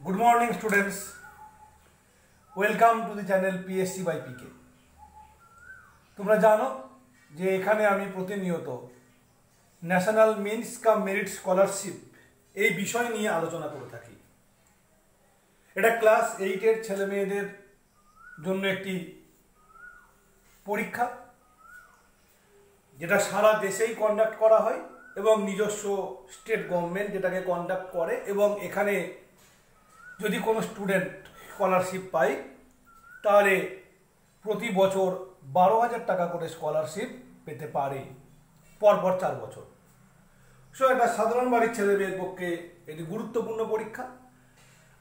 Good morning students. Welcome to the channel PSC by PK. তোমরা জানো যে এখানে আমি প্রতিনিয়ত ন্যাশনাল মিনস কাম মেরিট স্কলারশিপ এই বিষয় নিয়ে আলোচনা করে থাকি। এটা ক্লাস 8 এর ছেলে মেয়েদের জন্য একটি পরীক্ষা, যেটা সারা দেশেই কন্ডাক্ট করা হয় এবং নিজস্ব স্টেট গভর্নমেন্ট যেটাকে কন্ডাক্ট করে, এবং এখানে যদি কোনো স্টুডেন্ট স্কলারশিপ পায় তাহলে প্রতি বছর 12,000 টাকা করে স্কলারশিপ পেতে পারে পরপর 4 বছর। সো একটা সাধারণ বাড়ির ছেলে মেয়ের পক্ষে এটি গুরুত্বপূর্ণ পরীক্ষা,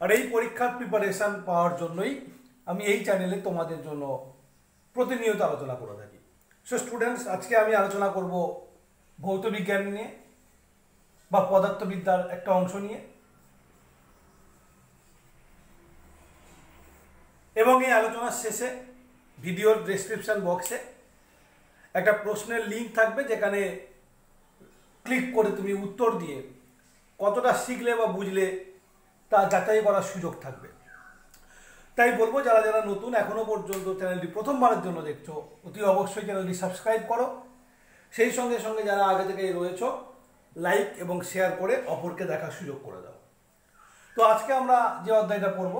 আর এই পরীক্ষার প্রিপারেশান পাওয়ার জন্যই আমি এই চ্যানেলে তোমাদের জন্য প্রতিনিয়ত আলোচনা করে থাকি। সো স্টুডেন্টস, আজকে আমি আলোচনা করব ভৌত বিজ্ঞান নিয়ে বা পদার্থবিদ্যার একটা অংশ নিয়ে, এবং এই আলোচনার শেষে ভিডিওর ডেসক্রিপশন বক্সে একটা প্রশ্নের লিঙ্ক থাকবে, যেখানে ক্লিক করে তুমি উত্তর দিয়ে কতটা শিখলে বা বুঝলে তা যাচাই করার সুযোগ থাকবে। তাই বলবো, যারা যারা নতুন এখনও পর্যন্ত চ্যানেলটি প্রথমবারের জন্য দেখছো, অতি অবশ্যই চ্যানেলটি সাবস্ক্রাইব করো। সেই সঙ্গে সঙ্গে যারা আগে থেকেই রয়েছো, লাইক এবং শেয়ার করে অপরকে দেখার সুযোগ করে দাও। তো আজকে আমরা যে অধ্যায়টা পড়ব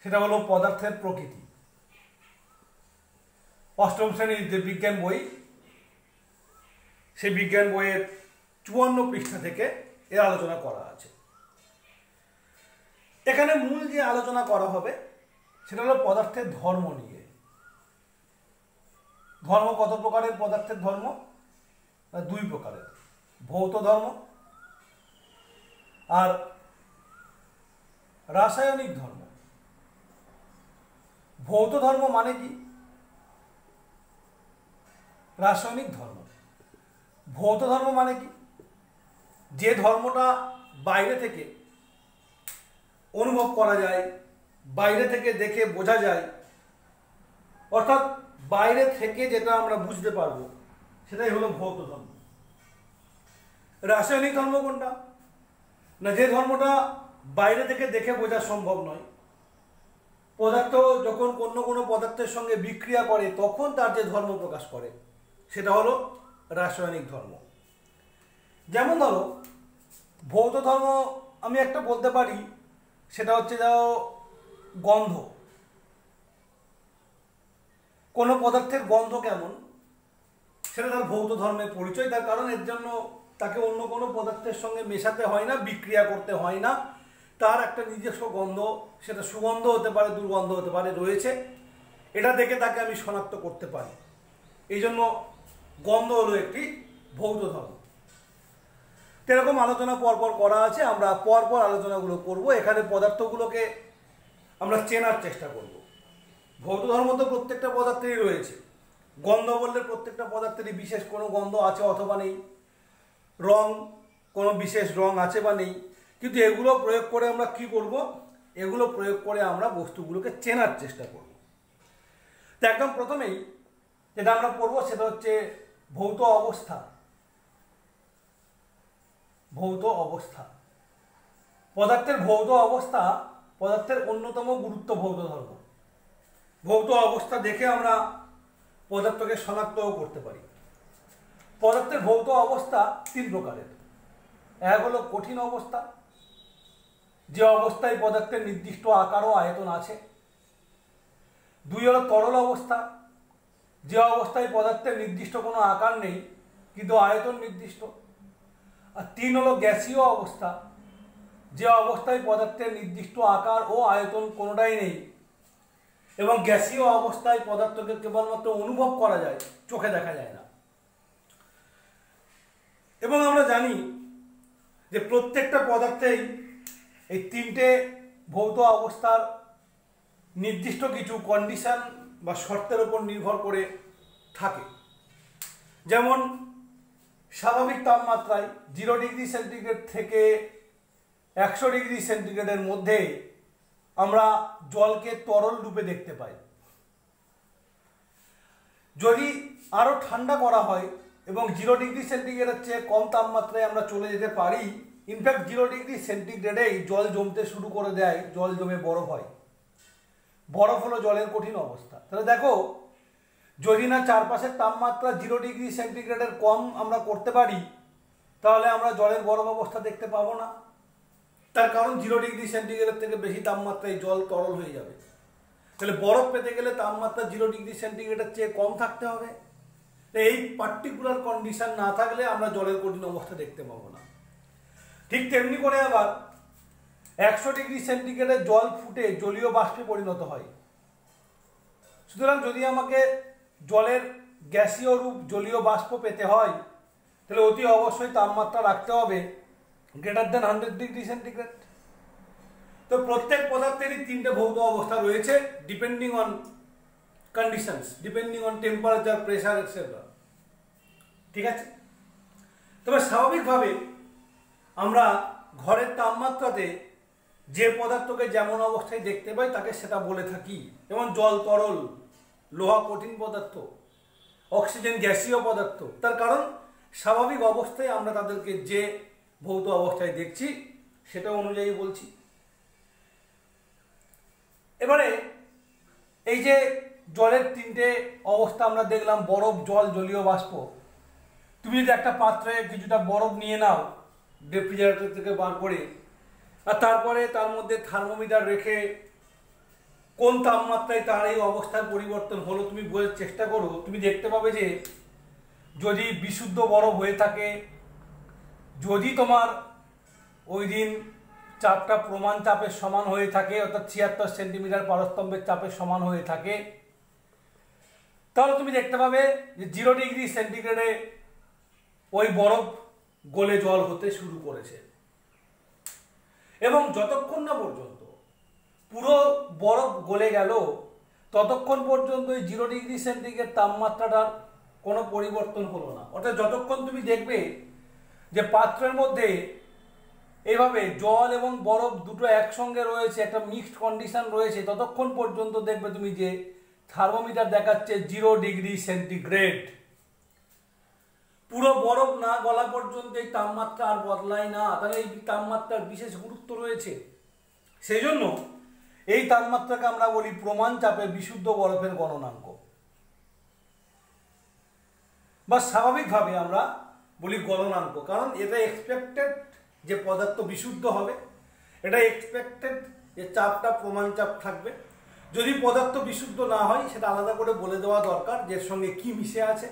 সেটা হলো পদার্থের প্রকৃতি। অষ্টম শ্রেণীর যে বিজ্ঞান বই, সেই বিজ্ঞান বইয়ের 54 পৃষ্ঠা থেকে এর আলোচনা করা আছে। এখানে মূল যে আলোচনা করা হবে সেটা হলো পদার্থের ধর্ম নিয়ে। ধর্ম কত প্রকারের? পদার্থের ধর্ম 2 প্রকারের, ভৌত ধর্ম আর রাসায়নিক ধর্ম। ভৌত ধর্ম মানে কি? রাসায়নিক ধর্ম। ভৌত ধর্ম মানে কি? যে ধর্মটা বাইরে থেকে অনুভব করা যায়, বাইরে থেকে দেখে বোঝা যায়, অর্থাৎ বাইরে থেকে যেটা আমরা বুঝতে পারবো সেটাই হলো ভৌত ধর্ম। রাসায়নিক ধর্ম কোনটা? না, যে ধর্মটা বাইরে থেকে দেখে বোঝা সম্ভব নয়। পদার্থ যখন কোনো পদার্থের সঙ্গে বিক্রিয়া করে তখন তার যে ধর্ম প্রকাশ করে সেটা হলো রাসায়নিক ধর্ম। যেমন ধরো, ভৌত ধর্ম আমি একটা বলতে পারি, সেটা হচ্ছে যাও গন্ধ। কোনো পদার্থের গন্ধ কেমন সেটা তার ভৌত ধর্মের পরিচয়। তার কারণ এর জন্য তাকে অন্য কোনো পদার্থের সঙ্গে মেশাতে হয় না, বিক্রিয়া করতে হয় না। তার একটা নিজস্ব গন্ধ, সেটা সুগন্ধ হতে পারে, দুর্গন্ধ হতে পারে, রয়েছে। এটা দেখে তাকে আমি শনাক্ত করতে পারি। এই জন্য গন্ধ হলো একটি ভৌত ধর্ম। এরকম আলোচনা পরপর করা আছে, আমরা পরপর আলোচনাগুলো করব। এখানে পদার্থগুলোকে আমরা চেনার চেষ্টা করব। ভৌত ধর্ম তো প্রত্যেকটা পদার্থেরই রয়েছে। গন্ধ বললে প্রত্যেকটা পদার্থেরই বিশেষ কোনো গন্ধ আছে অথবা নেই, রং কোনো বিশেষ রং আছে বা নেই। কিন্তু এগুলো প্রয়োগ করে আমরা কি করব? এগুলো প্রয়োগ করে আমরা বস্তুগুলোকে চেনার চেষ্টা করব। তো একদম প্রথমেই যেটা আমরা পড়ব সেটা হচ্ছে ভৌত অবস্থা। ভৌত অবস্থা, পদার্থের ভৌত অবস্থা পদার্থের অন্যতম গুরুত্ব ভৌত ধর্ম। ভৌত অবস্থা দেখে আমরা পদার্থকে শনাক্তও করতে পারি। পদার্থের ভৌত অবস্থা 3 প্রকারের। এক হলো কঠিন অবস্থা, যে অবস্থায় পদার্থের নির্দিষ্ট আকার ও আয়তন আছে। 2 হলো তরল অবস্থা, যে অবস্থায় পদার্থের নির্দিষ্ট কোনো আকার নেই কিন্তু আয়তন নির্দিষ্ট। আর 3 হলো গ্যাসীয় অবস্থা, যে অবস্থায় পদার্থের নির্দিষ্ট আকার ও আয়তন কোনোটাই নেই এবং গ্যাসীয় অবস্থায় পদার্থকে কেবলমাত্র অনুভব করা যায়, চোখে দেখা যায় না। এবং আমরা জানি যে প্রত্যেকটা পদার্থেই এই 3টে ভৌত অবস্থার নির্দিষ্ট কিছু কন্ডিশন বা শর্তের উপর নির্ভর করে থাকে। যেমন স্বাভাবিক তাপমাত্রায় 0 ডিগ্রি সেন্টিগ্রেড থেকে 100 ডিগ্রি সেন্টিগ্রেডের মধ্যে আমরা জলকে তরল রূপে দেখতে পাই। যদি আরও ঠান্ডা করা হয় এবং 0 ডিগ্রি সেন্টিগ্রেডের চেয়ে কম তাপমাত্রায় আমরা চলে যেতে পারি ইনফ্যাক্ট 0°C জল জমতে শুরু করে দেয়, জল জমে বরফ হয়। বরফ হলো জলের কঠিন অবস্থা। তাহলে দেখো, যদি না চারপাশের তাপমাত্রা 0°C কম আমরা করতে পারি, তাহলে আমরা জলের বরফ অবস্থা দেখতে পাবো না। তার কারণ 0°C থেকে বেশি তাপমাত্রায় জল তরল হয়ে যাবে। তাহলে বরফ পেতে গেলে তাপমাত্রা 0°C চেয়ে কম থাকতে হবে। এই পার্টিকুলার কন্ডিশন না থাকলে আমরা জলের কঠিন অবস্থা দেখতে পাবো না। ঠিক তেমনি করে আবার 100°C জল ফুটে জলীয় বাষ্পে পরিণত হয়। সুতরাং যদি আমাকে জলের গ্যাসীয় রূপ জলীয় বাষ্প পেতে হয়, তাহলে অতি অবশ্যই তাপমাত্রা রাখতে হবে >100°C। তো প্রত্যেক পদার্থেরই তিনটে ভৌত অবস্থা রয়েছে, depending on conditions, depending on temperature, pressure etcetera. ঠিক আছে? তবে স্বাভাবিকভাবে আমরা ঘরের তাপমাত্রাতে যে পদার্থকে যেমন অবস্থায় দেখতে পাই তাকে সেটা বলে থাকি। যেমন জল তরল, লোহা কঠিন পদার্থ, অক্সিজেন গ্যাসীয় পদার্থ। তার কারণ স্বাভাবিক অবস্থায় আমরা তাদেরকে যে ভৌত অবস্থায় দেখছি সেটা অনুযায়ী বলছি। এবারে এই যে জলের তিনটে অবস্থা আমরা দেখলাম, বরফ, জল, জলীয় বাষ্প। তুমি যদি একটা পাত্রে কিছুটা বরফ নিয়ে নাও রেফ্রিজারেটর থেকে বার করে, আর তারপরে তার মধ্যে থার্মোমিটার রেখে কোন তাপমাত্রায় তার এই অবস্থার পরিবর্তন হলো তুমি বোঝার চেষ্টা করো, তুমি দেখতে পাবে যে যদি বিশুদ্ধ বরফ হয়ে থাকে, যদি তোমার ওই দিন চাপটা প্রমাণ চাপের সমান হয়ে থাকে, অর্থাৎ 76 সেন্টিমিটার পারস্তম্ভের চাপের সমান হয়ে থাকে, তাহলে তুমি দেখতে পাবে যে 0°C ওই বরফ গলে জল হতে শুরু করেছে। এবং যতক্ষণ না পর্যন্ত পুরো বরফ গলে গেল, ততক্ষণ পর্যন্ত ওই 0°C তাপমাত্রাটার কোনো পরিবর্তন হলো না। অর্থাৎ যতক্ষণ তুমি দেখবে যে পাত্রের মধ্যে এইভাবে জল এবং বরফ দুটো একসঙ্গে রয়েছে, একটা মিক্সড কন্ডিশন রয়েছে, ততক্ষণ পর্যন্ত দেখবে তুমি যে থার্মোমিটার দেখাচ্ছে 0°C। পুরো বরফ না গলা পর্যন্ত এই তাপমাত্রা আর বদলায় না। তাহলে এই তাপমাত্রার বিশেষ গুরুত্ব রয়েছে। সেই জন্য এই তাপমাত্রাকে আমরা বলি প্রমাণ চাপে বিশুদ্ধ বরফের গণনাঙ্ক, বা স্বাভাবিকভাবে আমরা বলি গণনাঙ্ক। কারণ এটা এক্সপেক্টেড যে পদার্থ বিশুদ্ধ হবে, এটা এক্সপেক্টেড যে চাপটা প্রমাণ চাপ থাকবে। যদি পদার্থ বিশুদ্ধ না হয় সেটা আলাদা করে বলে দেওয়া দরকার যে এর সঙ্গে কি মিশে আছে।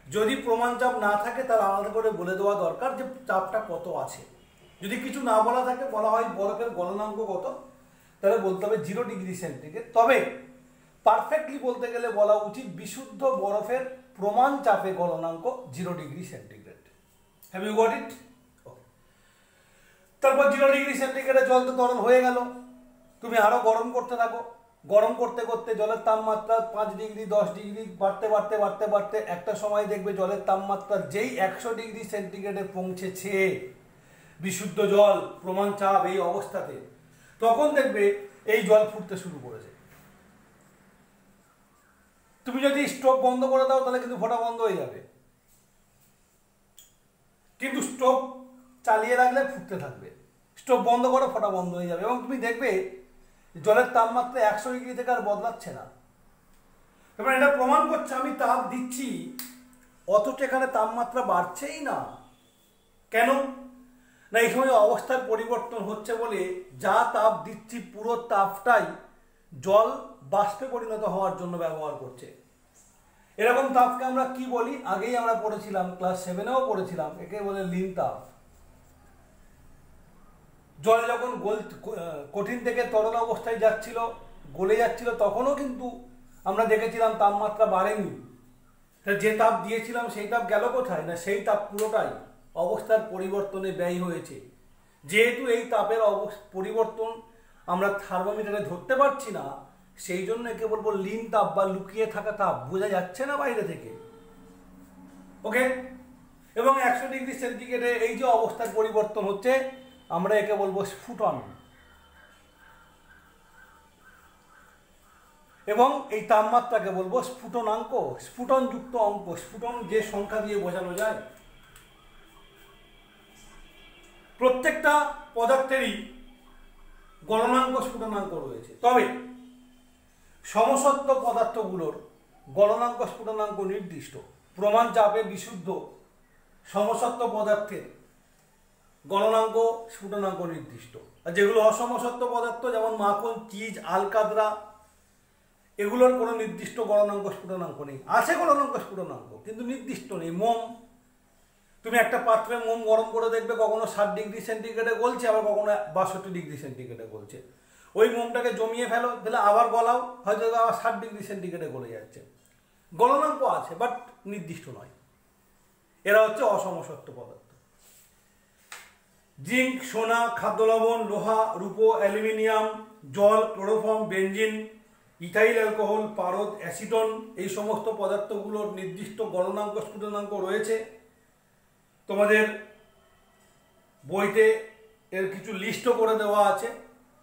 যদি প্রমাণ চাপ না থাকে তার আলাদা করে বলে দেওয়া দরকার যে চাপটা কত আছে। যদি কিছু না বলা থাকে, বলা হয় বরফের গণনাঙ্ক কত, তাহলে বলতে হবে 0°C। তবে পারফেক্টলি বলতে গেলে বলা উচিত বিশুদ্ধ বরফের প্রমাণ চাপে গণনাঙ্ক 0°C। Have you got it? তারপর 0°C জল তো তরল হয়ে গেল, তুমি আরো গরম করতে থাকো। গরম করতে করতে জলের তাপমাত্রা 5°, 10° বাড়তে বাড়তে বাড়তে বাড়তে একটা সময় দেখবে জলের তাপমাত্রা যেই 100°C পৌঁছেছে, বিশুদ্ধ জল, প্রমাণ চাপ এই অবস্থাতে, তখন দেখবে এই জল ফুটতে শুরু করেছে। তুমি যদি স্টোভ বন্ধ করে দাও তাহলে কিন্তু ফোটা বন্ধ হয়ে যাবে, কিন্তু স্টোভ চালিয়ে রাখলে ফুটতে থাকবে। স্টোভ বন্ধ করো, ফোটা বন্ধ হয়ে যাবে। এবং তুমি দেখবে জলের তাপমাত্রা 100° থেকে আর বদলাচ্ছে না। এবার এটা প্রমাণ করছে আমি তাপ দিচ্ছি অথচ এখানে তাপমাত্রা বাড়ছেই না। কেন না, এই সময় অবস্থার পরিবর্তন হচ্ছে বলে যা তাপ দিচ্ছি পুরো তাপটাই জল বাষ্পে পরিণত হওয়ার জন্য ব্যবহার করছে। এরকম তাপকে আমরা কি বলি? আগেই আমরা পড়েছিলাম, ক্লাস 7-এও পড়েছিলাম, একে বলে লীন তাপ। জল যখন কঠিন থেকে তরল অবস্থায় যাচ্ছিল, গলে যাচ্ছিল, তখনও কিন্তু আমরা দেখেছিলাম তাপমাত্রা বাড়েনি। যে তাপ দিয়েছিলাম সেই তাপ গেল কোথায়? না, সেই তাপ পুরোটাই অবস্থার পরিবর্তনে ব্যয় হয়েছে। যেহেতু এই তাপের পরিবর্তন আমরা থার্মোমিটারে ধরতে পারছি না, সেই জন্য একে বলবো লীন তাপ বা লুকিয়ে থাকা তাপ, বোঝা যাচ্ছে না বাইরে থেকে। ওকে? এবং 100°C এই যে অবস্থার পরিবর্তন হচ্ছে, আমরা একে বলবো স্ফুটন। এবং এই তাপমাত্রাকে বলবো স্ফুটনাঙ্ক, স্ফুটনযুক্ত অঙ্ক। স্ফুটন যে সংখ্যা দিয়ে বোঝানো যায়, প্রত্যেকটা পদার্থেরই গলনাঙ্ক স্ফুটনাঙ্ক রয়েছে, তবে সমসত্ব পদার্থগুলোর গলনাঙ্ক স্ফুটনাঙ্ক নির্দিষ্ট। প্রমাণ চাপে বিশুদ্ধ সমসত্ব পদার্থের গলনাঙ্ক স্ফুটনাঙ্ক নির্দিষ্ট। আর যেগুলো অসমসত্ব পদার্থ যেমন মাখন, চিজ, আলকাতরা, এগুলোর কোনো নির্দিষ্ট গলনাঙ্ক স্ফুটনাঙ্ক নেই। আছে গলনাঙ্ক স্ফুটনাঙ্ক কিন্তু নির্দিষ্ট নেই। মোম, তুমি একটা পাত্রে মোম গরম করে দেখবে কখনো 60 ডিগ্রি সেন্টিগ্রেডে গলছে, আবার কখনো 62 ডিগ্রি সেন্টিগ্রেডে গলছে। ওই মোমটাকে জমিয়ে ফেলো, তাহলে আবার গলাও, হয়তো আবার 60 ডিগ্রি সেন্টিগ্রেডে গলে যাচ্ছে। গলনাঙ্ক আছে বাট নির্দিষ্ট নয়। এরা হচ্ছে অসমসত্ব পদার্থ। জিঙ্ক, সোনা, খাদ্য লবণ, লোহা, রূপো, অ্যালুমিনিয়াম, জল, ক্লোরোফর্ম, বেনজিন, ইথাইল অ্যালকোহল, পারদ, অ্যাসিটন, এই সমস্ত পদার্থগুলোর নির্দিষ্ট গলনাঙ্ক স্ফুটনাঙ্ক রয়েছে। তোমাদের বইতে এর কিছু লিস্টও করে দেওয়া আছে,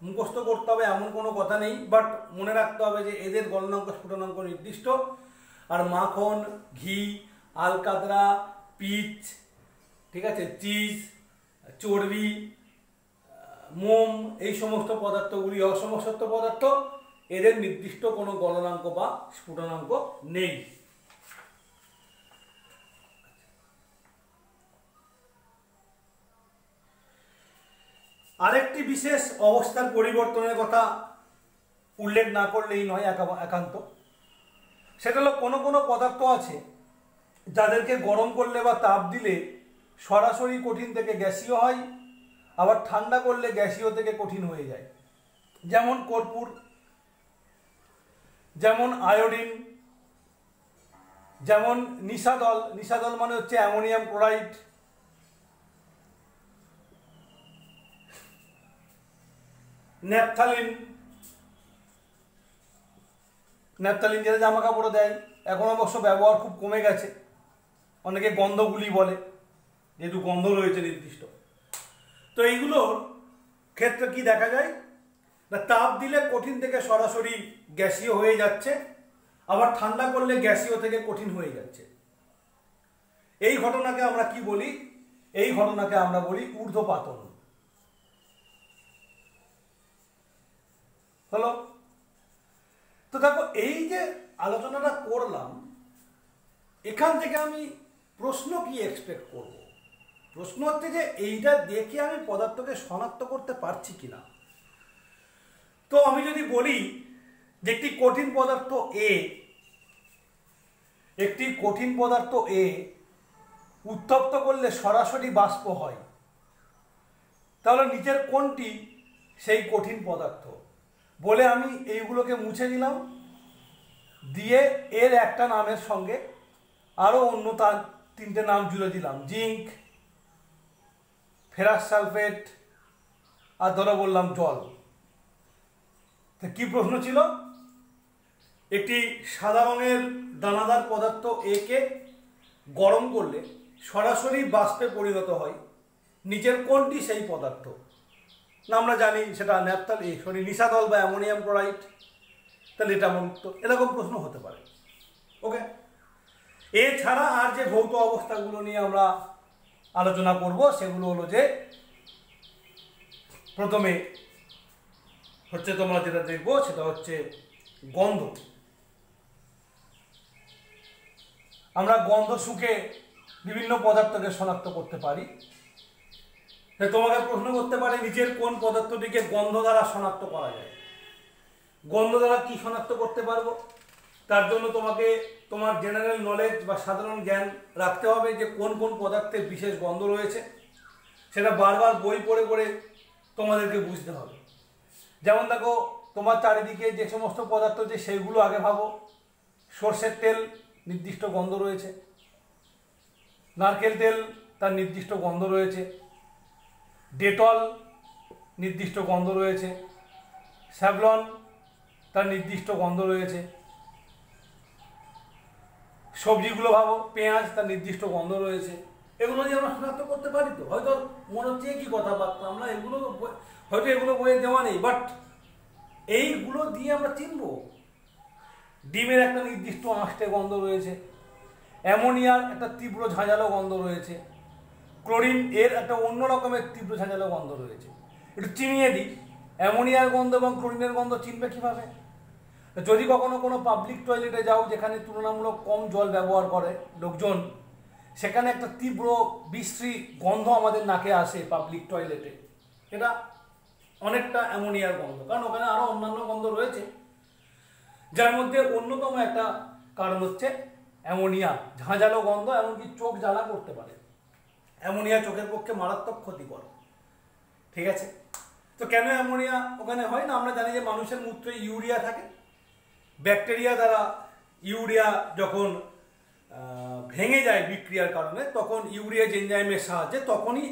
মুখস্থ করতে হবে এমন কোনো কথা নেই, বাট মনে রাখতে হবে যে এদের গলনাঙ্ক স্ফুটনাঙ্ক নির্দিষ্ট। আর মাখন, ঘি, আলকাতরা, পিচ, ঠিক আছে, চিজ, চর্বি, মোম, এই সমস্ত পদার্থগুলি অসমসত্ব পদার্থ, এদের নির্দিষ্ট কোনো গলনাঙ্ক বা স্ফুটনাঙ্ক নেই। আরেকটি বিশেষ অবস্থার পরিবর্তনের কথা উল্লেখ না করলেই নয় একান্ত। সেটা হলো কোনো কোনো পদার্থ আছে যাদেরকে গরম করলে বা তাপ দিলে সরাসরি কঠিন থেকে গ্যাসীয় হয়, আবার ঠান্ডা করলে গ্যাসীয় থেকে কঠিন হয়ে যায়। যেমন কর্পূর, যেমন আয়োডিন, যেমন নিশাদল। নিশাদল মানে হচ্ছে অ্যামোনিয়াম ক্লোরাইড, ন্যাপথালিন। ন্যাপথালিন যেটা জামা কাপড়ে দেয়, এখন অবশ্য ব্যবহার খুব কমে গেছে, অনেকে গন্ধগুলি বলে, যেহেতু গন্ধ রয়েছে নির্দিষ্ট। তো এইগুলোর ক্ষেত্রে কি দেখা যায় না, তাপ দিলে কঠিন থেকে সরাসরি গ্যাসীয় হয়ে যাচ্ছে, আবার ঠান্ডা করলে গ্যাসীয় থেকে কঠিন হয়ে যাচ্ছে। এই ঘটনাকে আমরা কি বলি? এই ঘটনাকে আমরা বলি ঊর্ধ্বপাতন। হলো? তো দেখো, এই যে আলোচনাটা করলাম, এখান থেকে আমি প্রশ্ন কি এক্সপেক্ট করব? প্রশ্ন হচ্ছে যে এইটা দেখে আমি পদার্থকে শনাক্ত করতে পারছি কিনা। তো আমি যদি বলি যে একটি কঠিন পদার্থ এ উত্তপ্ত করলে সরাসরি বাষ্প হয়, তাহলে নিচের কোনটি সেই কঠিন পদার্থ? বলে আমি এইগুলোকে মুছে দিলাম, দিয়ে এর একটা নামের সঙ্গে আরও অন্য তার 3টে নাম জুড়ে দিলাম, জিঙ্ক, ফেরাস সালফেট, আর ধরে বললাম জল। তো কি প্রশ্ন ছিল? একটি সাদা রঙের দানাদার পদার্থ একে গরম করলে সরাসরি বাষ্পে পরিণত হয়, নিচের কোনটি সেই পদার্থ? না, আমরা জানি সেটা নিশাদল বা অ্যামোনিয়াম ক্লোরাইড। তাহলে এটা আমার উত্তর। এরকম প্রশ্ন হতে পারে। ওকে, এছাড়া আর যে ভৌত অবস্থাগুলো নিয়ে আমরা আলোচনা করব সেগুলো হলো যে, প্রথমে হচ্ছে তোমরা যেটা দেখবো সেটা হচ্ছে গন্ধ। আমরা গন্ধ শুকে বিভিন্ন পদার্থকে শনাক্ত করতে পারি। তোমাকে প্রশ্ন করতে পারে নিচের কোন পদার্থটিকে গন্ধ দ্বারা শনাক্ত করা যায়? গন্ধ দ্বারা কি শনাক্ত করতে পারবো? তার জন্য তোমাকে তোমার জেনারেল নলেজ বা সাধারণ জ্ঞান রাখতে হবে যে কোন কোন পদার্থে বিশেষ গন্ধ রয়েছে। সেটা বারবার বই পড়ে পড়ে তোমাদেরকে বুঝতে হবে। যেমন দেখো, তোমার চারিদিকে যে সমস্ত পদার্থ যে সেইগুলো আগে ভাবো। সর্ষের তেল, নির্দিষ্ট গন্ধ রয়েছে। নারকেল তেল, তার নির্দিষ্ট গন্ধ রয়েছে। ডেটল, নির্দিষ্ট গন্ধ রয়েছে। স্যাভলন, তার নির্দিষ্ট গন্ধ রয়েছে। সবজিগুলো ভাবো, পেঁয়াজ, তার নির্দিষ্ট গন্ধ রয়েছে। এগুলো দিয়ে আমরা শনাক্ত করতে পারি। তো হয়তো মনে হচ্ছে কি কথাবার্তা, আমরা এগুলো বইয়ে দেওয়া নেই, বাট এইগুলো দিয়ে আমরা চিনব। ডিমের একটা নির্দিষ্ট আঁশটে গন্ধ রয়েছে। অ্যামোনিয়ার একটা তীব্র ঝাঁঝালো গন্ধ রয়েছে। ক্লোরিন এর একটা অন্য রকমের তীব্র ঝাঁঝালো গন্ধ রয়েছে। একটু চিনিয়ে দিই, অ্যামোনিয়ার গন্ধ এবং ক্লোরিনের গন্ধ চিনবে কীভাবে? যদি কখনো কোনো পাবলিক টয়লেটে যাও যেখানে তুলনামূলক কম জল ব্যবহার করে লোকজন, সেখানে একটা তীব্র বিশ্রী গন্ধ আমাদের নাকে আসে পাবলিক টয়লেটে, এটা অনেকটা অ্যামোনিয়ার গন্ধ, কারণ ওখানে আরও অন্যান্য গন্ধ রয়েছে, যার মধ্যে অন্যতম একটা কারণ হচ্ছে অ্যামোনিয়া। ঝাঁঝালো গন্ধ, এমনকি চোখ জ্বালা করতে পারে। অ্যামোনিয়া চোখের পক্ষে মারাত্মক ক্ষতিকর। ঠিক আছে, তো কেন অ্যামোনিয়া ওখানে হয় না? আমরা জানি যে মানুষের মূত্রে ইউরিয়া থাকে, ব্যাকটেরিয়া দ্বারা ইউরিয়া যখন ভেঙে যায় বিক্রিয়ার কারণে, তখন ইউরিয়াজ এনজাইমের সাহায্যে তখনই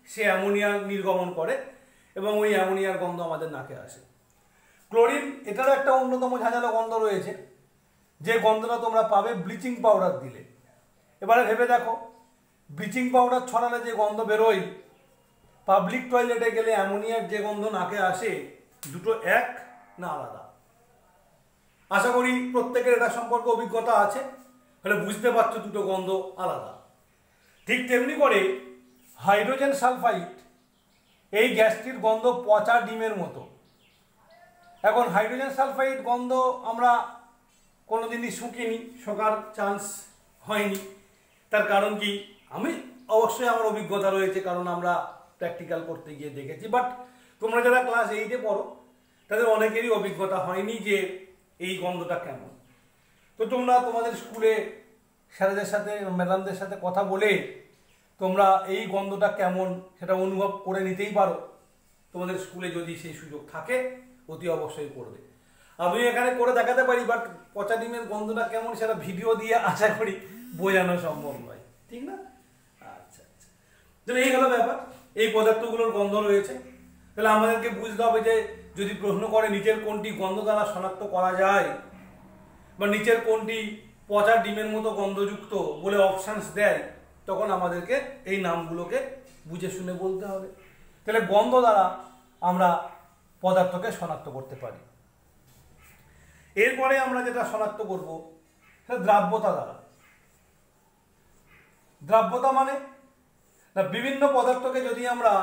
সে অ্যামোনিয়া নির্গমন করে এবং ওই অ্যামোনিয়ার গন্ধ আমাদের নাকে আসে। ক্লোরিন, এটারও একটা অন্যতম ঝাঁঝালো গন্ধ রয়েছে, যে গন্ধটা তোমরা পাবে ব্লিচিং পাউডার দিলে। এবারে ভেবে দেখো, ব্লিচিং পাউডার ছড়ালে যে গন্ধ বেরোয়, পাবলিক টয়লেটে গেলে অ্যামোনিয়ার যে গন্ধ নাকে আসে, দুটো এক না আলাদা? আশা করি প্রত্যেকের এটা সম্পর্কে অভিজ্ঞতা আছে, তাহলে বুঝতে পারছো দুটো গন্ধ আলাদা। ঠিক তেমনি করে হাইড্রোজেন সালফাইড, এই গ্যাসটির গন্ধ পচা ডিমের মতো। এখন হাইড্রোজেন সালফাইড গন্ধ আমরা কোনোদিনই শুকিনি, শোকার চান্স হয়নি। তার কারণ কি? আমি অবশ্যই আমার অভিজ্ঞতা রয়েছে, কারণ আমরা প্র্যাকটিক্যাল করতে গিয়ে দেখেছি। বাট তোমরা যারা ক্লাস 8-এ পড়ো তাদের অনেকেরই অভিজ্ঞতা হয়নি যে এই গন্ধটা কেমন। তো তোমরা তোমাদের স্কুলে স্যারেদের সাথে, ম্যাডামদের সাথে কথা বলে তোমরা এই গন্ধটা কেমন সেটা অনুভব করে নিতেই পারো। তোমাদের স্কুলে যদি সেই সুযোগ থাকে অতি অবশ্যই করবে। আমি এখানে করে দেখাতে পারি, বাট পচা ডিমের গন্ধটা কেমন সেটা ভিডিও দিয়ে আশা করি বোঝানো সম্ভব নয়, ঠিক না? আচ্ছা আচ্ছা, তাহলে এই হলো ব্যাপার। এই পদার্থগুলোর গন্ধ রয়েছে, তাহলে আমাদেরকে বুঝতে হবে যে যদি প্রশ্ন করে নিচের কোনটি গন্ধ দ্বারা শনাক্ত করা যায়, বা নিচের কোনটি পচা ডিমের মতো গন্ধযুক্ত বলে অপশানস দেয়, তখন আমাদেরকে এই নামগুলোকে বুঝে শুনে বলতে হবে। তাহলে গন্ধ দ্বারা আমরা পদার্থকে শনাক্ত করতে পারি। এরপরে আমরা যেটা শনাক্ত করব সেটা দ্রাব্যতা দ্বারা। দ্রাব্যতা মানে বিভিন্ন পদার্থকে যদি আমরা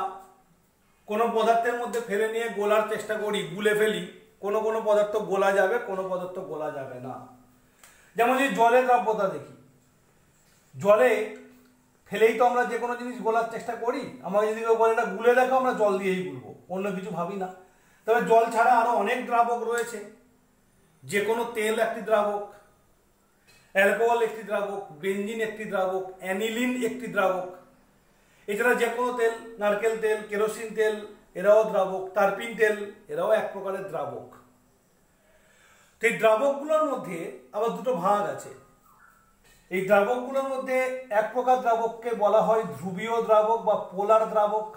কোনো পদার্থের মধ্যে ফেলে নিয়ে গোলার চেষ্টা করি, গুলে ফেলি, কোনো কোনো পদার্থ গোলা যাবে, কোনো পদার্থ গোলা যাবে না। যেমন যদি জলের দ্রাব্যতা দেখি, জলে ফেলেই তো আমরা যে কোনো জিনিস গোলার চেষ্টা করি। আমাকে যদি কেউ বলে এটা গুলে দেখো, আমরা জল দিয়েই গুলবো, অন্য কিছু ভাবি না। তবে জল ছাড়া আরও অনেক দ্রাবক রয়েছে। যে কোনো তেল একটি দ্রাবক, অ্যালকোহল একটি দ্রাবক, বেনজিন একটি দ্রাবক, অ্যানিলিন একটি দ্রাবক। এছাড়া যে কোনো তেল, নারকেল তেল, কেরোসিন তেল, এরাও দ্রাবক। টারপিন তেল, এরাও এক প্রকারের দ্রাবক। তো এই দ্রাবকগুলোর মধ্যে আবার দুটো ভাগ আছে। এই দ্রাবকগুলোর মধ্যে এক প্রকার দ্রাবককে বলা হয় ধ্রুবীয় দ্রাবক বা পোলার দ্রাবক,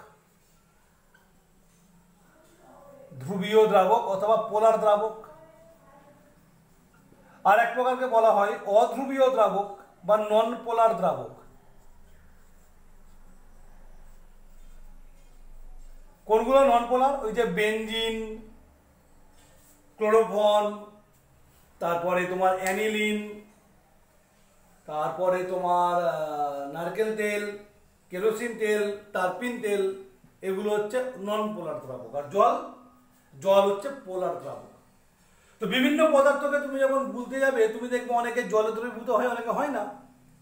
ধ্রুবীয় দ্রাবক অথবা পোলার দ্রাবক। আর এক প্রকারকে বলা হয় অধ্রুবীয় দ্রাবক বা নন পোলার দ্রাবক। কোনগুলো নন পোলার? ওই যে বেনজিন, ক্লোরোফর্ম, তারপরে তোমার অ্যানিলিন, তারপরে তোমার নারকেল তেল, কেরোসিন তেল, টারপিন তেল, এগুলো হচ্ছে নন পোলার দ্রাবক। আর জল, জল হচ্ছে পোলার দ্রাবক। তো বিভিন্ন পদার্থকে তুমি যখন গুলতে যাবে, তুমি দেখবে অনেকে জলে দ্রবীভূত হয়, অনেকে হয় না।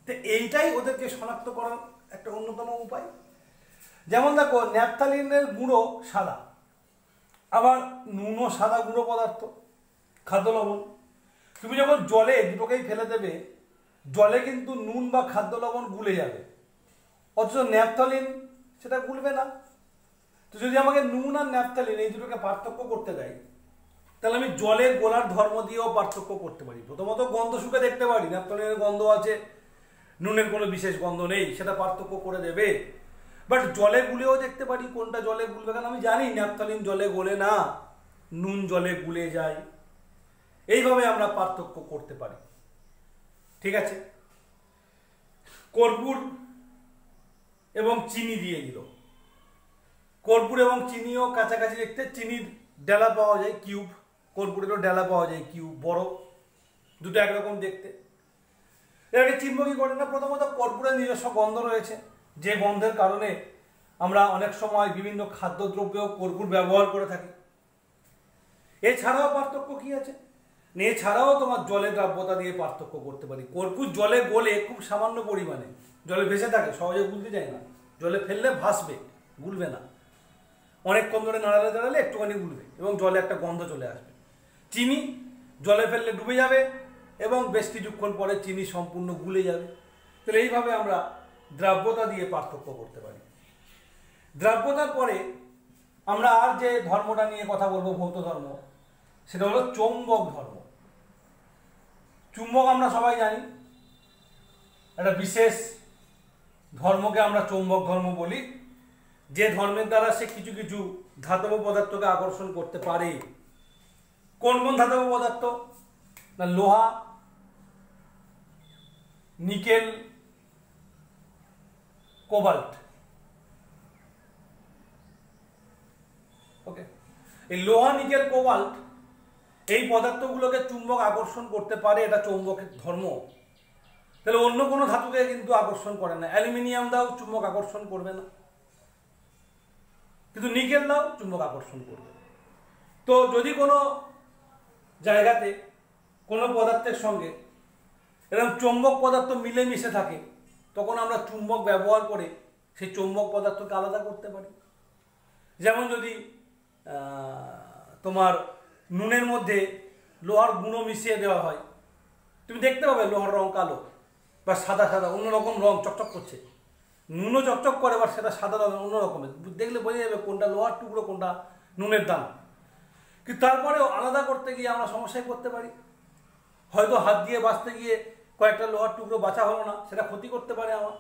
তো এইটাই ওদেরকে শনাক্ত করার একটা অন্যতম উপায়। যেমন দেখো, ন্যাপথালিনের গুঁড়ো সাদা, আবার নুনও সাদা গুঁড়ো পদার্থ, খাদ্য লবণ। তুমি যখন জলে দুটোকেই ফেলে দেবে, জলে কিন্তু নুন বা খাদ্য লবণ গুলে যাবে, অথচ ন্যাপথালিন সেটা গুলবে না। তো যদি আমাকে নুন আর ন্যাপথালিন এই দুটোকে পার্থক্য করতে দেয়, তাহলে আমি জলের গোলার ধর্ম দিয়েও পার্থক্য করতে পারি। প্রথমত গন্ধ শুকে দেখতে পারি, ন্যাপথালিনের গন্ধ আছে, নুনের কোনো বিশেষ গন্ধ নেই, সেটা পার্থক্য করে দেবে। বাট জলে গুলেও দেখতে পারি কোনটা জলে গুলবে, কারণ আমি জানি ন্যাপথালিন জলে গলে না, নুন জলে গুলে যায়। এইভাবে আমরা পার্থক্য করতে পারি। ঠিক আছে, কর্পূর এবং চিনি দিয়ে দিল। কর্পূর এবং চিনিও কাছাকাছি দেখতে, চিনির ডেলা পাওয়া যায় কিউব, কর্পূরেরও ডেলা পাওয়া যায় কিউব, বড়, দুটো একরকম দেখতে। এটাকে চিনব কি করে না? প্রথমত কর্পূরের নিজস্ব গন্ধ রয়েছে, যে গন্ধের কারণে আমরা অনেক সময় বিভিন্ন খাদ্যদ্রব্য কর্পূর ব্যবহার করে থাকি। এছাড়াও পার্থক্য কি আছে? এছাড়াও তোমার জলে দ্রাব্যতা দিয়ে পার্থক্য করতে পারি। কর্পূর জলে গলে খুব সামান্য পরিমাণে জলে ভেসে থাকে, সহজে গুলতে যায় না, জলে ফেললে ভাসবে, গুলবে না, অনেকক্ষণ ধরে নাড়ালে দাঁড়ালে একটুখানি গুলবে এবং জলে একটা গন্ধ চলে আসবে। চিনি জলে ফেললে ডুবে যাবে এবং বেশ কিছুক্ষণ পরে চিনি সম্পূর্ণ গুলে যাবে। তাহলে এইভাবে আমরা দ্রাব্যতা দিয়ে পার্থক্য করতে পারি। দ্রাব্যতার পরে আমরা আর যে ধর্মটা নিয়ে কথা বলবো, ভৌত ধর্ম, সেটা হলো চৌম্বক ধর্ম। চুম্বক আমরা সবাই জানি, একটা বিশেষ ধর্মকে আমরা চৌম্বক ধর্ম বলি, যে ধর্মের দ্বারা সে কিছু কিছু ধাতব পদার্থকে আকর্ষণ করতে পারে। কোন কোন ধাতব পদার্থ? না, লোহা, নিকেল, কোবাল্ট। ওকে, এই লোহা, নিকেল, কোবাল্ট এই পদার্থগুলোকে চুম্বক আকর্ষণ করতে পারে, এটা চৌম্বকের ধর্ম। তাহলে অন্য কোনো ধাতুকে কিন্তু আকর্ষণ করে না। অ্যালুমিনিয়াম দাও, চুম্বক আকর্ষণ করবে না, কিন্তু নিকেল দাও, চুম্বক আকর্ষণ করবে। তো যদি কোনো জায়গাতে কোনো পদার্থের সঙ্গে এরকম চৌম্বক পদার্থ মিলেমিশে থাকে, তখন আমরা চুম্বক ব্যবহার করে সেই চৌম্বক পদার্থকে আলাদা করতে পারি। যেমন যদি তোমার নুনের মধ্যে লোহার গুঁড়ো মিশিয়ে দেওয়া হয়, তুমি দেখতে পাবে লোহার রং কালো বা সাদা সাদা অন্যরকম রং চকচক করছে। নুনও চকচক করে, বা সেটা সাদা রঙের অন্য রকমের, দেখলে বোঝা যাবে কোনটা লোহার টুকরো কোনটা নুনের দানা। কিন্তু তারপরেও আলাদা করতে গিয়ে আমরা সমস্যায় পড়তে পারি। হয়তো হাত দিয়ে বাঁচতে গিয়ে কয়েকটা লোহার টুকরো বাঁচা হলো না, সেটা ক্ষতি করতে পারে আমার।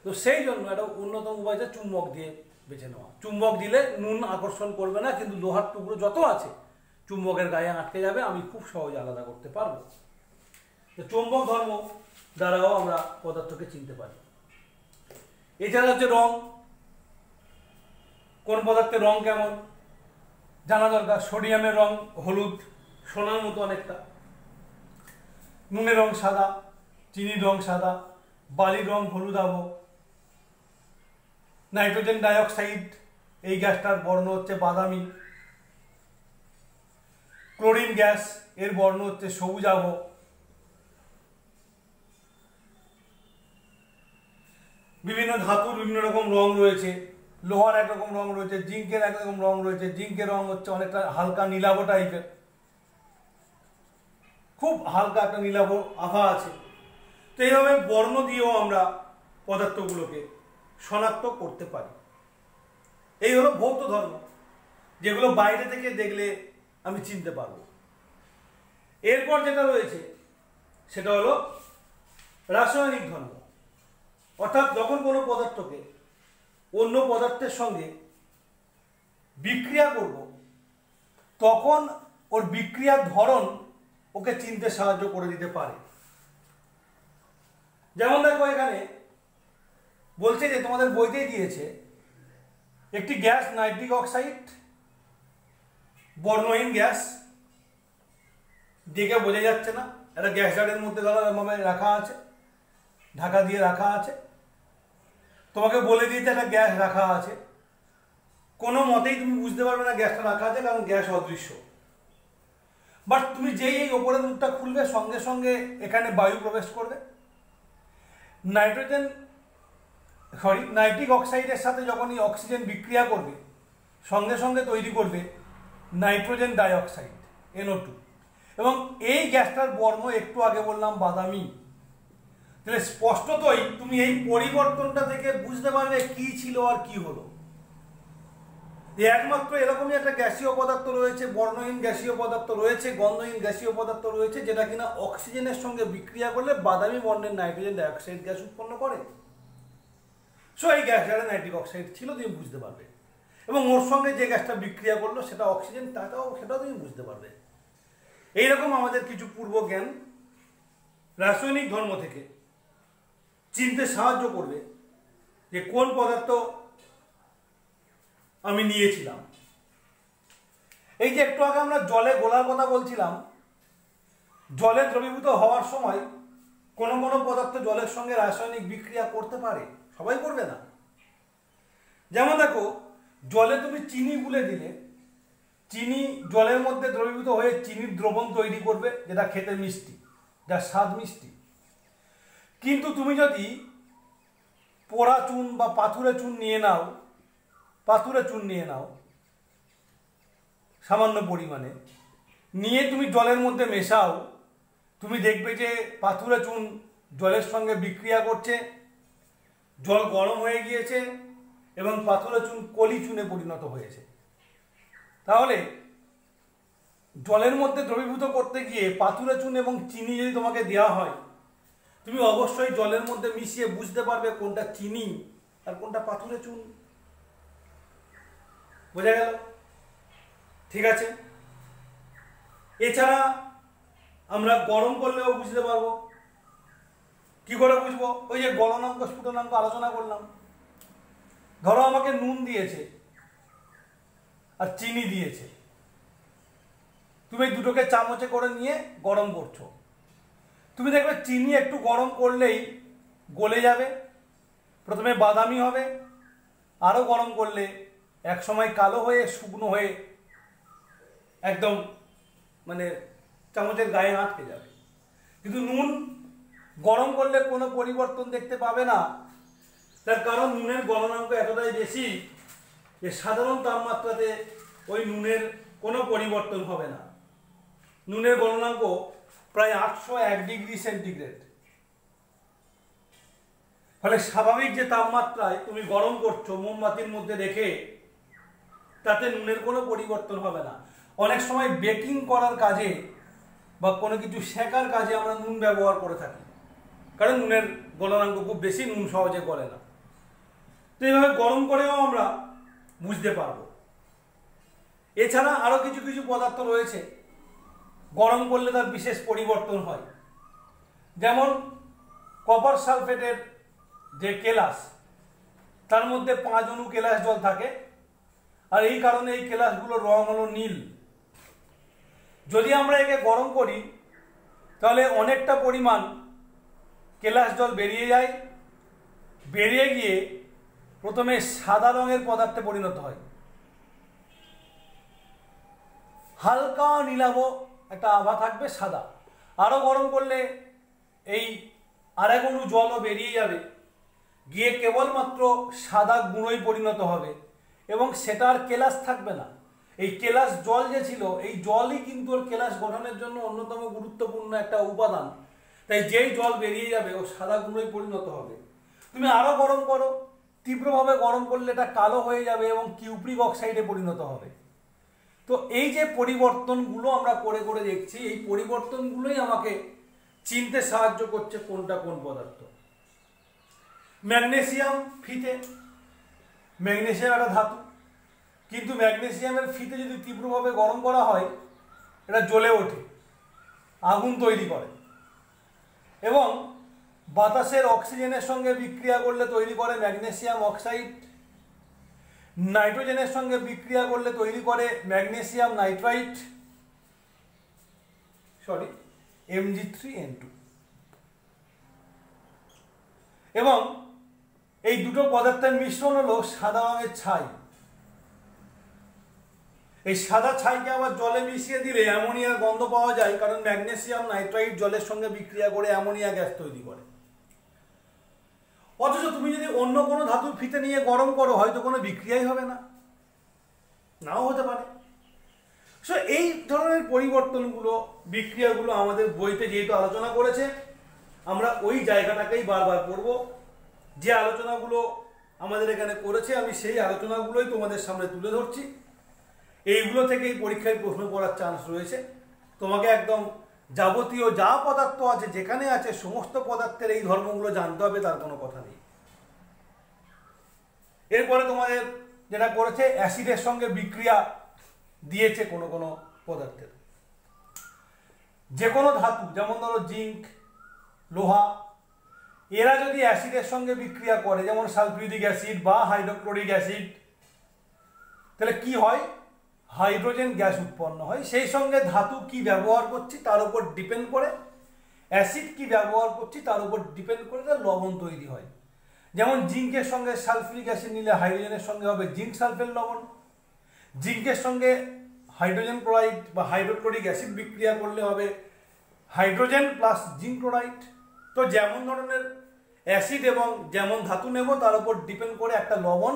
তো সেই জন্য একটা অন্যতম উপায় হচ্ছে চুম্বক দিয়ে বেছে নেওয়া। চুম্বক দিলে নুন আকর্ষণ করবে না, কিন্তু লোহার টুকরো যত আছে চুম্বকের গায়ে আটকে যাবে, আমি খুব সহজে আলাদা করতে পারবো। তো চৌম্বক ধর্ম দ্বারাও আমরা পদার্থকে চিনতে পারি। এছাড়া হচ্ছে রং। কোন পদার্থের রং কেমন জানা দরকার। সোডিয়ামের রং হলুদ, সোনার মতো অনেকটা। নুনের রং সাদা, চিনির রং সাদা, বালির রং হলুদাভ। নাইট্রোজেন ডাইঅক্সাইড এই গ্যাসটার বর্ণ হচ্ছে বাদামি। ক্লোরিন গ্যাস এর বর্ণ হচ্ছে সবুজাভ। বিভিন্ন ধাতুর বিভিন্ন রকম রং রয়েছে। লোহার একরকম রং রয়েছে, জিঙ্কের একরকম রং রয়েছে। জিঙ্কের রং হচ্ছে অনেকটা হালকা নীলাভ টাইপের, খুব হালকা একটা নীলাভ আভা আছে। তো এইভাবে বর্ণ দিয়েও আমরা পদার্থগুলোকে শনাক্ত করতে পারি। এই হলো ভৌত ধর্ম, যেগুলো বাইরে থেকে দেখলে আমি চিনতে পারবো। এরপর যেটা রয়েছে সেটা হলো রাসায়নিক ধর্ম। অর্থাৎ যখন কোনো পদার্থকে অন্য পদার্থের সঙ্গে বিক্রিয়া করব, তখন ওর বিক্রিয়ার ধরন ওকে চিনতে সাহায্য করে দিতে পারে। যেমন দেখো এখানে বলছে যে তোমাদের বইতেই দিয়েছে একটি গ্যাস নাইট্রিক অক্সাইড, বর্ণহীন গ্যাস, দেখে বোঝা যাচ্ছে না। একটা গ্যাস জারের মধ্যে এভাবে রাখা আছে, ঢাকা দিয়ে রাখা আছে। তোমাকে বলে দিয়েছে একটা গ্যাস রাখা আছে, কোনো মতেই তুমি বুঝতে পারবে না গ্যাসটা রাখা আছে, কারণ গ্যাস অদৃশ্য। বাট তুমি যেই এই ওপরের মুখটা খুলবে, সঙ্গে সঙ্গে এখানে বায়ু প্রবেশ করবে। নাইট্রিক অক্সাইডের সাথে যখন এই অক্সিজেন বিক্রিয়া করবে, সঙ্গে সঙ্গে তৈরি করবে নাইট্রোজেন ডাইঅক্সাইড, NO2। এবং এই গ্যাসটার বর্ণ একটু আগে বললাম বাদামি। তাহলে স্পষ্টতই তুমি এই পরিবর্তনটা থেকে বুঝতে পারবে কি ছিল আর কি হলো। একমাত্র এরকমই একটা গ্যাসীয় পদার্থ রয়েছে, বর্ণহীন গ্যাসীয় পদার্থ রয়েছে, গন্ধহীন গ্যাসীয় পদার্থ রয়েছে, যেটা কিনা অক্সিজেনের সঙ্গে বিক্রিয়া করলে বাদামি বর্ণের নাইট্রোজেন ডাইঅক্সাইড গ্যাস উৎপন্ন করে। সো এই গ্যাসটা নাইট্রিক অক্সাইড ছিল, তুমি বুঝতে পারবে। এবং ওর সঙ্গে যে গ্যাসটা বিক্রিয়া করলো সেটা অক্সিজেন, সেটাও তুমি বুঝতে পারবে। এইরকম আমাদের কিছু পূর্ব জ্ঞান রাসায়নিক ধর্ম থেকে চিনতে সাহায্য করবে যে কোন পদার্থ আমি নিয়েছিলাম। এই যে একটু আগে আমরা জলে গোলার কথা বলছিলাম, জলে দ্রবীভূত হওয়ার সময় কোনো কোনো পদার্থ জলের সঙ্গে রাসায়নিক বিক্রিয়া করতে পারে, সবাই করবে না। যেমন দেখো, জলে তুমি চিনি গুলে দিলে, চিনি জলের মধ্যে দ্রবীভূত হয়ে চিনির দ্রবণ তৈরি করবে, যেটা খেতে মিষ্টি, যার স্বাদ মিষ্টি। কিন্তু তুমি যদি পোড়া চুন বা পাথুরে চুন নিয়ে নাও সামান্য পরিমাণে, নিয়ে তুমি জলের মধ্যে মেশাও, তুমি দেখবে যে পাথুরে চুন জলের সঙ্গে বিক্রিয়া করছে, জল গরম হয়ে গিয়েছে এবং পাথুরে চুন কলি চুনে পরিণত হয়েছে। তাহলে জলের মধ্যে দ্রবীভূত করতে গিয়ে পাথুরে চুন এবং চিনি যদি তোমাকে দেওয়া হয়, তুমি অবশ্যই জলের মধ্যে মিশিয়ে বুঝতে পারবে কোনটা চিনি আর কোনটা পাথুরে চুন। বোঝা গেল? ঠিক আছে। এছাড়া আমরা গরম করলেও বুঝতে পারবো। কি করে বুঝবো? ওই যে গলনাঙ্ক স্ফুটনাঙ্ক আলোচনা করলাম। ধরো আমাকে নুন দিয়েছে আর চিনি দিয়েছে, তুমি দুটোকে চামচে করে নিয়ে গরম করছো, তুমি দেখবে চিনি একটু গরম করলেই গলে যাবে, প্রথমে বাদামি হবে, আরও গরম করলে এক সময় কালো হয়ে শুকনো হয়ে একদম মানে চামচের গায়ে আটকে যাবে। কিন্তু নুন গরম করলে কোনো পরিবর্তন দেখতে পাবে না, তার কারণ নুনের গলনাঙ্ক এতটাই বেশি যে সাধারণ তাপমাত্রাতে ওই নুনের কোনো পরিবর্তন হবে না। নুনের গলনাঙ্ক প্রায় 801 ডিগ্রি সেন্টিগ্রেড। ফলে স্বাভাবিক যে তাপমাত্রায় তুমি গরম করছো মোমবাতির মধ্যে রেখে, তাতে নুনের কোনো পরিবর্তন হবে না। অনেক সময় বেকিং করার কাজে বা কোনো কিছু সেকার কাজে আমরা নুন ব্যবহার করে থাকি, কারণ নুনের গলনাঙ্ক খুব বেশি, নুন সহজে গলে না। তো এইভাবে গরম করেও আমরা বুঝতে পারবো। এছাড়া আরও কিছু কিছু পদার্থ রয়েছে গরম করলে তার বিশেষ পরিবর্তন হয়। যেমন কপার সালফেটের যে কেলাস, তার মধ্যে 5 অণু কেলাস জল থাকে, আর এই কারণে এই কেলাসগুলোর রং হলো নীল। যদি আমরা একে গরম করি তাহলে অনেকটা পরিমাণ কেলাস জল বেরিয়ে যায়, বেরিয়ে গিয়ে প্রথমে সাদা রঙের পদার্থে পরিণত হয়, হালকা নীলাভ একটা আভা থাকবে, সাদা। আরও গরম করলে এই আরেক অণু জলও বেরিয়ে যাবে, গিয়ে কেবলমাত্র সাদা গুঁড়োই পরিণত হবে এবং সেটা আর কেলাস থাকবে না। এই কেলাস জল যে ছিল, এই জলই কিন্তু ওর কেলাস গঠনের জন্য অন্যতম গুরুত্বপূর্ণ একটা উপাদান। তাই যেই জল বেরিয়ে যাবে ও সাদা গুঁড়োই পরিণত হবে। তুমি আরও গরম করো, তীব্রভাবে গরম করলে এটা কালো হয়ে যাবে এবং কিউপ্রিক অক্সাইডে পরিণত হবে। তো এই যে পরিবর্তনগুলো আমরা করে করে দেখছি, এই পরিবর্তনগুলোই আমাকে চিনতে সাহায্য করছে কোনটা কোন পদার্থ। ম্যাগনেসিয়াম ফিতে, ম্যাগনেসিয়াম একটা ধাতু, কিন্তু ম্যাগনেসিয়ামের ফিতে যদি তীব্রভাবে গরম করা হয় এটা জ্বলে ওঠে, আগুন তৈরি করে এবং বাতাসের অক্সিজেনের সঙ্গে বিক্রিয়া করলে তৈরি করে ম্যাগনেসিয়াম অক্সাইড, নাইট্রোজেনের সঙ্গে বিক্রিয়া করলে তৈরি করে ম্যাগনেসিয়াম নাইট্রাইট, Mg3N2। এবং এই দুটো পদার্থের মিশ্রণ হলো সাদা রঙের ছাই। এই সাদা ছাইকে আবার জলে মিশিয়ে দিলে অ্যামোনিয়ার গন্ধ পাওয়া যায়, কারণ ম্যাগনেসিয়াম নাইট্রাইট জলের সঙ্গে বিক্রিয়া করে অ্যামোনিয়া গ্যাস তৈরি করে। অথচ তুমি যদি অন্য কোনো ধাতুর ফিতে নিয়ে গরম করো, হয়তো কোনো বিক্রিয়াই হবে না, নাও হতে পারে। সো এই ধরনের পরিবর্তনগুলো, বিক্রিয়াগুলো আমাদের বইতে যেহেতু আলোচনা করেছে, আমরা ওই জায়গাটাকেই বারবার পড়ব। যে আলোচনাগুলো আমাদের এখানে করেছে আমি সেই আলোচনাগুলোই তোমাদের সামনে তুলে ধরছি। এইগুলো থেকেই পরীক্ষায় প্রশ্ন পড়ার চান্স রয়েছে। তোমাকে একদম যাবতীয় যা পদার্থ আছে, যেখানে আছে সমস্ত পদার্থের এই ধর্মগুলো জানতে হবে, তার কোনো কথা নেই। এরপরে তোমাদের যেটা করেছে, অ্যাসিডের সঙ্গে বিক্রিয়া দিয়েছে কোনো কোনো পদার্থের। যে কোনো ধাতু, যেমন ধরো জিঙ্ক, লোহা, এরা যদি অ্যাসিডের সঙ্গে বিক্রিয়া করে, যেমন সালফিউরিক অ্যাসিড বা হাইড্রোক্লোরিক অ্যাসিড, তাহলে কি হয়? হাইড্রোজেন গ্যাস উৎপন্ন হয়। সেই সঙ্গে ধাতু কি ব্যবহার করছি তার উপর ডিপেন্ড করে, অ্যাসিড কি ব্যবহার করছি তার উপর ডিপেন্ড করে তার লবণ তৈরি হয়। যেমন জিঙ্কের সঙ্গে সালফিউরিক অ্যাসিড নিলে হাইড্রোজেনের সঙ্গে হবে জিঙ্ক সালফেট লবণ, জিঙ্কের সঙ্গে হাইড্রোজেন ক্লোরাইড বা হাইড্রোক্লোরিক অ্যাসিড বিক্রিয়া করলে হবে হাইড্রোজেন প্লাস জিঙ্ক ক্লোরাইড। তো যেমন ধরনের অ্যাসিড এবং যেমন ধাতু নেব তার উপর ডিপেন্ড করে একটা লবণ,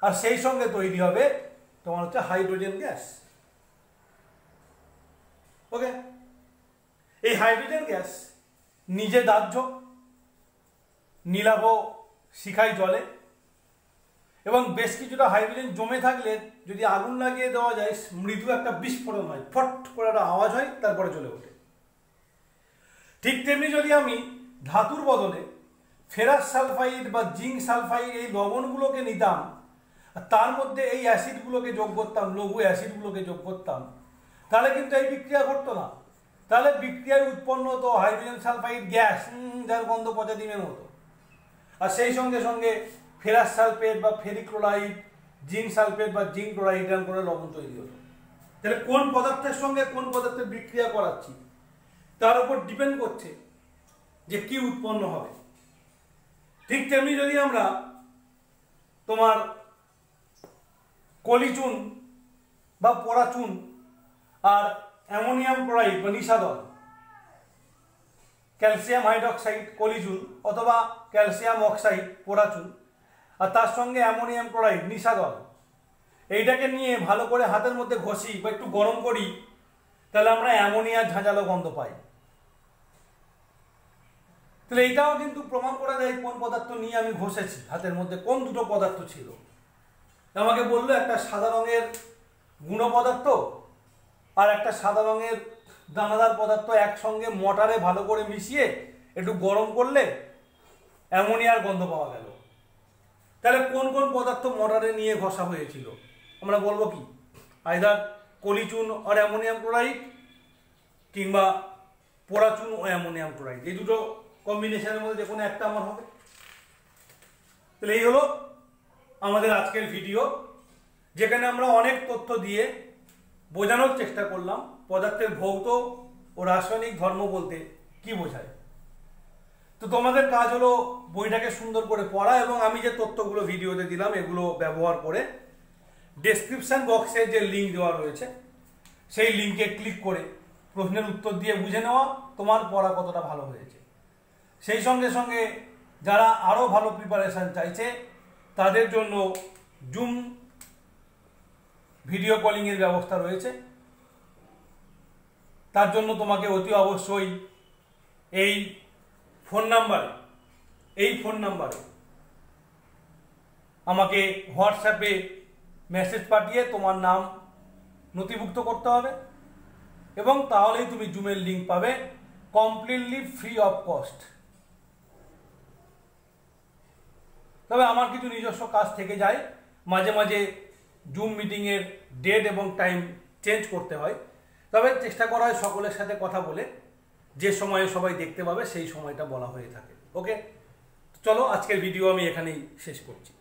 আর সেই সঙ্গে তৈরি হবে তোমার হচ্ছে হাইড্রোজেন গ্যাস। ওকে, এই হাইড্রোজেন গ্যাস নিজে দাহ্য, নীলাভ শিখায় জলে, এবং বেশ কিছুটা হাইড্রোজেন জমে থাকলে যদি আগুন লাগিয়ে দেওয়া যায় মৃদু একটা বিস্ফোরণ হয়, ফট করে একটা আওয়াজ হয়, তারপরে জ্বলে ওঠে। ঠিক তেমনি যদি আমি ধাতুর বদলে ফেরাস সালফাইড বা জিঙ্ক সালফাইড এই লবণগুলোকে নিতাম, তার মধ্যে এই অ্যাসিডগুলোকে যোগ করতাম, লঘু অ্যাসিডগুলোকে যোগ করতাম, তাহলে কিন্তু এই বিক্রিয়া ঘটতো না। তাহলে বিক্রিয়ায় উৎপন্ন হতো হাইড্রোজেন সালফাইড গ্যাস, যার গন্ধ পচা ডিমের মতো। আর সেই সঙ্গে সঙ্গে ফেরাস সালফেট বা ফেরিক ক্লোরাইড, জিঙ্ক সালফেট বা জিঙ্ক ক্লোরাইড এরকম করে লবণ তৈরি হতো। তাহলে কোন পদার্থের সঙ্গে কোন পদার্থের বিক্রিয়া করাচ্ছি তার উপর ডিপেন্ড করছে যে কি উৎপন্ন হবে। ঠিক তেমনি যদি আমরা তোমার কলিচুন বা পরাচুন আর অ্যামোনিয়াম ক্লোরাইড বা নিশাদল, ক্যালসিয়াম হাইড্রক্সাইড কলিচুন অথবা ক্যালসিয়াম অক্সাইড পরাচুন, আর তার সঙ্গে অ্যামোনিয়াম ক্লোরাইড নিশাদল, এইটাকে নিয়ে ভালো করে হাতের মধ্যে ঘষি বা একটু গরম করি, তাহলে আমরা অ্যামোনিয়ার ঝাঁঝালো গন্ধ পাই। তাহলে এইটাও কিন্তু প্রমাণ করা যায় কোন পদার্থ নিয়ে আমি ঘষেছি, হাতের মধ্যে কোন দুটো পদার্থ ছিল। আমাকে বললো একটা সাদা রঙের গুঁড়ো পদার্থ আর একটা সাদা রঙের দানাদার পদার্থ একসঙ্গে মটারে ভালো করে মিশিয়ে একটু গরম করলে অ্যামোনিয়ার গন্ধ পাওয়া গেল। তাহলে কোন কোন পদার্থ মটারে নিয়ে ঘষা হয়েছিল? আমরা বলবো কি, আইদার কলিচুন আর অ্যামোনিয়াম ক্লোরাইড কিংবা পরাচুন ও অ্যামোনিয়াম ক্লোরাইড, এই দুটো কম্বিনেশনের মধ্যে যে কোনো একটা আমার হবে। তাহলে এই হলো আমাদের আজকের ভিডিও, যেখানে আমরা অনেক তথ্য দিয়ে বোঝানোর চেষ্টা করলাম পদার্থের ভৌত ও রাসায়নিক ধর্ম বলতে কি বোঝায়। তো তোমাদের কাজ হলো বইটাকে সুন্দর করে পড়া, এবং আমি যে তথ্যগুলো ভিডিওতে দিলাম এগুলো ব্যবহার করে ডেসক্রিপশন বক্সে যে লিঙ্ক দেওয়া রয়েছে সেই লিঙ্কে ক্লিক করে প্রশ্নের উত্তর দিয়ে বুঝে নেওয়া তোমার পড়া কতটা ভালো হয়েছে। সেই সঙ্গে সঙ্গে যারা আরও ভালো প্রিপারেশান চাইছে তাদের জন্য জুম ভিডিও কলিংয়ের ব্যবস্থা রয়েছে। তার জন্য তোমাকে অতি অবশ্যই এই ফোন নাম্বারে আমাকে হোয়াটসঅ্যাপে মেসেজ পাঠিয়ে তোমার নাম নথিভুক্ত করতে হবে, এবং তাহলেই তুমি জুমের লিঙ্ক পাবে কমপ্লিটলি ফ্রি অফ কস্ট। তবে আমার কিছু নিজস্ব কাজ থেকে যায়, মাঝে মাঝে জুম মিটিংয়ের ডেট এবং টাইম চেঞ্জ করতে হয়, তবে চেষ্টা করা হয় সকলের সাথে কথা বলে যে সময়ে সবাই দেখতে পাবে সেই সময়টা বলা হয়ে থাকে। ওকে, চলো আজকের ভিডিও আমি এখানেই শেষ করছি।